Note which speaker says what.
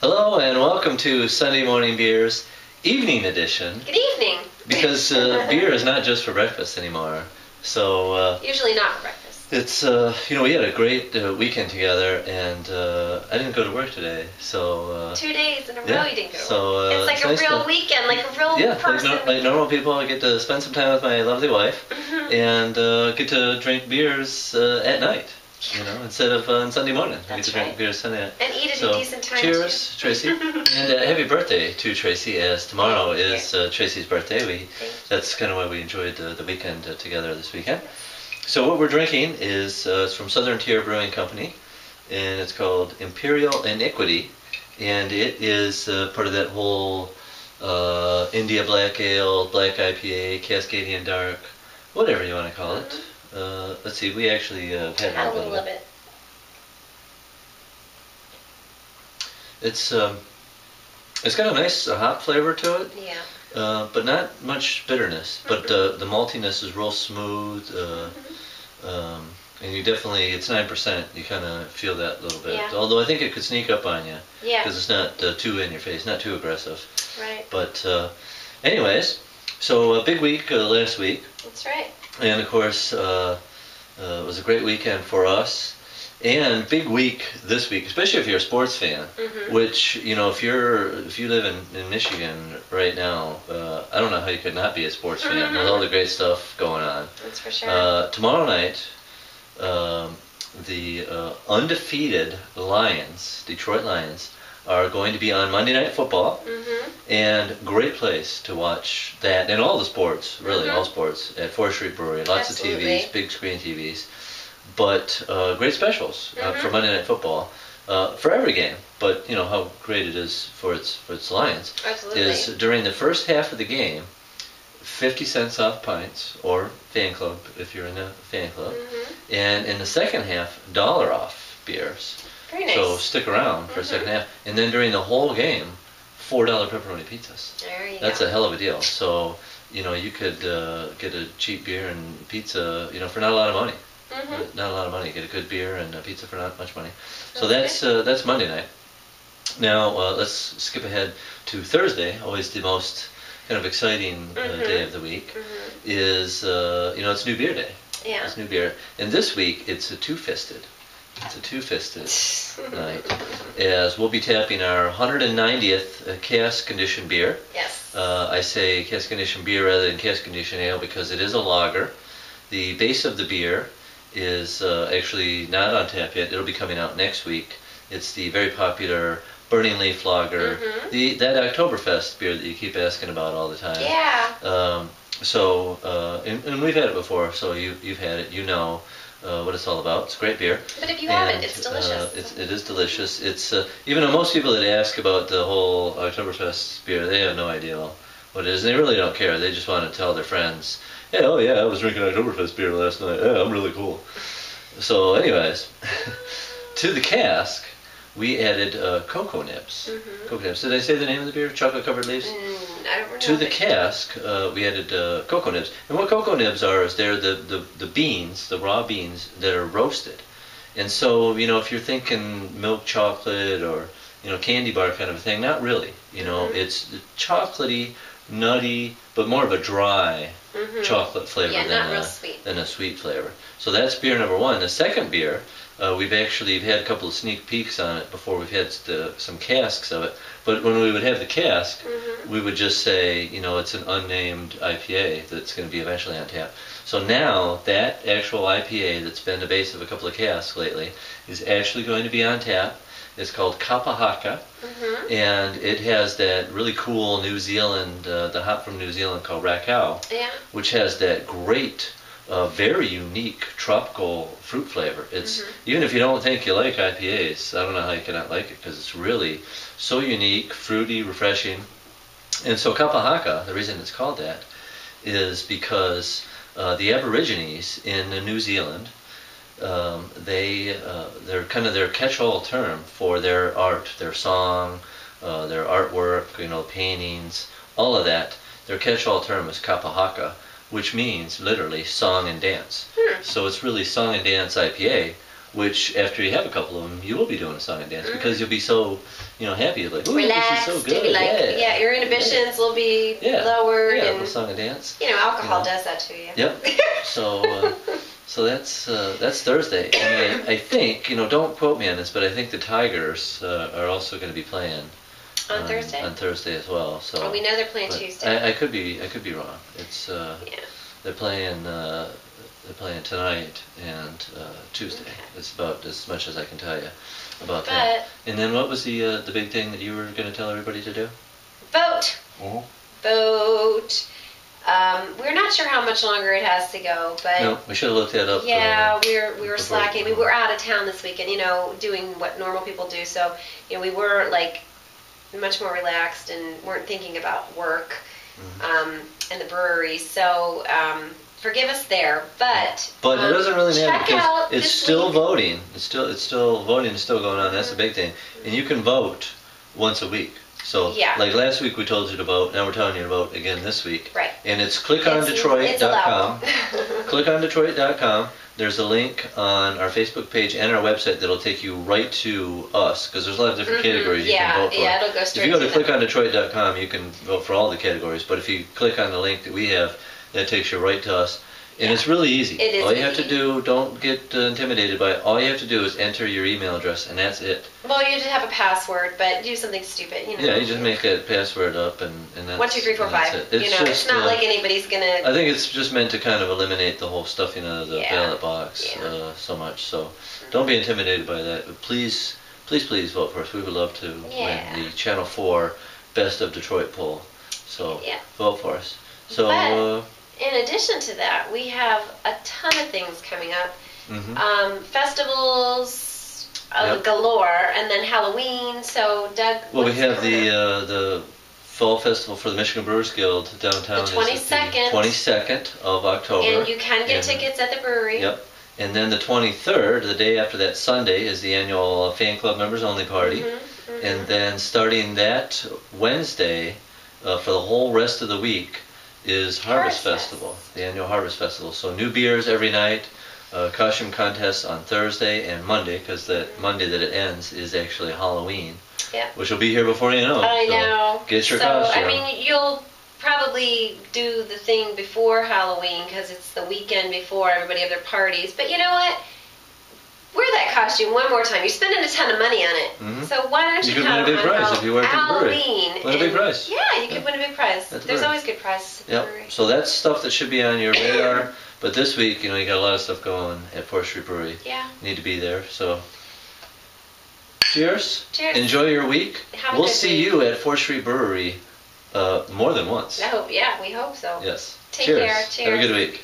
Speaker 1: Hello and welcome to Sunday Morning Beer's Evening Edition.
Speaker 2: Good evening.
Speaker 1: Because beer is not just for breakfast anymore. So
Speaker 2: usually not for breakfast.
Speaker 1: It's we had a great weekend together, and I didn't go to work today. So
Speaker 2: 2 days in a row you didn't go to work.
Speaker 1: So
Speaker 2: it's like
Speaker 1: it's
Speaker 2: a real
Speaker 1: nice
Speaker 2: weekend, like a real person.
Speaker 1: Like normal people, I get to spend some time with my lovely wife, and get to drink beers at night. You know, instead of on Sunday morning. I get to drink beer Sunday night.
Speaker 2: And eat at a decent time.
Speaker 1: Cheers,
Speaker 2: too.
Speaker 1: Tracy. And happy birthday to Tracy, as tomorrow is Tracy's birthday. That's kind of why we enjoyed the weekend together this weekend. So what we're drinking is it's from Southern Tier Brewing Company, and it's called Imperial Iniquity, and it is part of that whole India Black Ale, Black IPA, Cascadian Dark, whatever you want to call it. Let's see, we actually had
Speaker 2: a little of it.
Speaker 1: It's got a nice hop flavor to it.
Speaker 2: Yeah.
Speaker 1: But not much bitterness. But the maltiness is real smooth. And you definitely, it's 9%. You kind of feel that a little bit.
Speaker 2: Yeah.
Speaker 1: Although I think it could sneak up on you.
Speaker 2: Yeah.
Speaker 1: Because it's not too in your face, not too aggressive.
Speaker 2: Right.
Speaker 1: But anyways, so a big week last week.
Speaker 2: That's right.
Speaker 1: And of course, it was a great weekend for us, and big week this week, especially if you're a sports fan. Which, you know, if you live in Michigan right now, I don't know how you could not be a sports fan with all the great stuff going on.
Speaker 2: That's for sure.
Speaker 1: Tomorrow night, the undefeated Lions, Detroit Lions, are going to be on Monday Night Football, and great place to watch that, and all the sports, really, all sports, at 4th Street Brewery. Lots of TVs, big screen TVs, but great specials for Monday Night Football, for every game. But, you know, how great it is for its Lions is during the first half of the game, 50 cents off pints, or fan club if you're in a fan club, and in the second half, $1 off beers.
Speaker 2: Very nice.
Speaker 1: So stick around for a second half. And then during the whole game, $4 pepperoni pizzas.
Speaker 2: There you
Speaker 1: That's
Speaker 2: go.
Speaker 1: a hell of a deal. So, you know, you could get a cheap beer and pizza, you know, for not a lot of money. Not a lot of money. Get a good beer and a pizza for not much money. So that's Monday night. Now, let's skip ahead to Thursday, always the most kind of exciting day of the week, is, you know, it's New Beer Day.
Speaker 2: Yeah.
Speaker 1: It's New Beer. And this week, it's a two-fisted. It's a two-fisted night, as we'll be tapping our 190th cask conditioned beer.
Speaker 2: Yes.
Speaker 1: I say cask conditioned beer rather than cask conditioned ale because it is a lager. The base of the beer is actually not on tap yet. It'll be coming out next week. It's the very popular Burning Leaf Lager, that Oktoberfest beer that you keep asking about all the time.
Speaker 2: Yeah.
Speaker 1: And we've had it before, so you've had it. You know what it's all about. It's a great beer.
Speaker 2: But if you haven't, it's delicious.
Speaker 1: It is delicious. It's even though most people that ask about the whole Oktoberfest beer, they have no idea what it is, and they really don't care. They just want to tell their friends, "Hey, oh yeah, I was drinking Oktoberfest beer last night. Yeah, I'm really cool." So, anyways, to the cask, we added cocoa nibs. Cocoa nibs. Did I say the name of the beer? Chocolate covered leaves.
Speaker 2: I don't remember.
Speaker 1: To the cask, we added cocoa nibs. And what cocoa nibs are is they're the beans, the raw beans that are roasted. And so, you know, if you're thinking milk chocolate or, you know, candy bar kind of a thing, not really. You know, it's chocolatey, nutty, but more of a dry chocolate flavor than a sweet flavor. So that's beer number one. The second beer, we've had a couple of sneak peeks on it before. We've had some casks of it. But when we would have the cask, we would just say, you know, it's an unnamed IPA that's going to be eventually on tap. So now that actual IPA that's been the base of a couple of casks lately is actually going to be on tap. It's called Kapahaka, and it has that really cool New Zealand, the hop from New Zealand called Rakau, which has that great, very unique tropical fruit flavor. It's even if you don't think you like IPAs, I don't know how you cannot like it because it's really so unique, fruity, refreshing. And so Kapahaka, the reason it's called that, is because the Aborigines in New Zealand, they're kind of their catch-all term for their art, their song, their artwork, you know, paintings, all of that. Their catch-all term is Kapahaka, which means literally song and dance. So it's really song and dance IPA, which after you have a couple of them, you will be doing a song and dance because you'll be so happy, like, ooh,
Speaker 2: relaxed,
Speaker 1: this is so good.
Speaker 2: and be like, yeah, your inhibitions will be lowered.
Speaker 1: Yeah,
Speaker 2: and
Speaker 1: a song and dance.
Speaker 2: Alcohol does that to you.
Speaker 1: Yep. So that's Thursday. And I think, don't quote me on this, but I think the Tigers are also going to be playing
Speaker 2: on Thursday.
Speaker 1: On Thursday as well. So
Speaker 2: we know they're playing Tuesday.
Speaker 1: I could be wrong. It's they're playing tonight and Tuesday.
Speaker 2: Okay.
Speaker 1: It's about as much as I can tell you about that. And then what was the big thing that you were going to tell everybody to do?
Speaker 2: Vote.
Speaker 1: Mm-hmm.
Speaker 2: Vote. We're not sure how much longer it has to go, but
Speaker 1: no, we should have looked that up.
Speaker 2: Yeah, we were slacking. We were out of town this weekend, doing what normal people do. So, we were like much more relaxed and weren't thinking about work and the brewery. So, forgive us there, but
Speaker 1: it doesn't really matter because it's still
Speaker 2: week.
Speaker 1: Voting. It's still voting is still going on. That's the big thing, and you can vote once a week. So, like last week we told you to vote, now we're telling you to vote again this week.
Speaker 2: Right.
Speaker 1: And it's clickondetroit.com. Clickondetroit.com. There's a link on our Facebook page and our website that'll take you right to us, because there's a lot of different categories you can vote for.
Speaker 2: Yeah, it'll go straight
Speaker 1: to If you go to clickondetroit.com, you can vote for all the categories, but if you click on the link that we have, that takes you right to us. And it's really easy.
Speaker 2: It is
Speaker 1: all you have to do, don't get intimidated by it. All you have to do is enter your email address, and that's it.
Speaker 2: Well, you just have a password, but do something stupid,
Speaker 1: Yeah, you just make that password up, and that's
Speaker 2: 1, 2, 3, 4, 5.
Speaker 1: it.
Speaker 2: It's not like anybody's gonna.
Speaker 1: I think it's just meant to kind of eliminate the whole stuffing of the ballot box so much. So don't be intimidated by that. But please vote for us. We would love to win the Channel 4 Best of Detroit poll. So vote for us. So.
Speaker 2: In addition to that, we have a ton of things coming up. Festivals galore, and then Halloween. So, Doug,
Speaker 1: we have the Fall Festival for the Michigan Brewers Guild downtown.
Speaker 2: The 22nd.
Speaker 1: 22nd of October.
Speaker 2: And you can get tickets at the brewery.
Speaker 1: Yep. And then the 23rd, the day after that Sunday, is the annual fan club members only party. And then starting that Wednesday, for the whole rest of the week, is Harvest Festival, the annual Harvest Festival. So new beers every night, costume contests on Thursday and Monday, because that Monday that it ends is actually Halloween, which will be here before you know it.
Speaker 2: I know.
Speaker 1: Get your costume.
Speaker 2: I mean, you'll probably do the thing before Halloween because it's the weekend before everybody have their parties. But you know what? Wear that costume one more time. You're spending a ton of money on it. So why don't you
Speaker 1: could win a big prize if you wear it to the brewery.
Speaker 2: Halloween.
Speaker 1: Win a big prize.
Speaker 2: Yeah, you could win a big prize. There's always good prizes at the brewery.
Speaker 1: So that's stuff that should be on your radar. But this week, you got a lot of stuff going at 4th Street Brewery.
Speaker 2: Yeah.
Speaker 1: You need to be there. So cheers.
Speaker 2: Cheers.
Speaker 1: Enjoy your week. We'll see you at 4th Street Brewery more than once.
Speaker 2: We hope so.
Speaker 1: Yes.
Speaker 2: Take care. Cheers.
Speaker 1: Have a good week.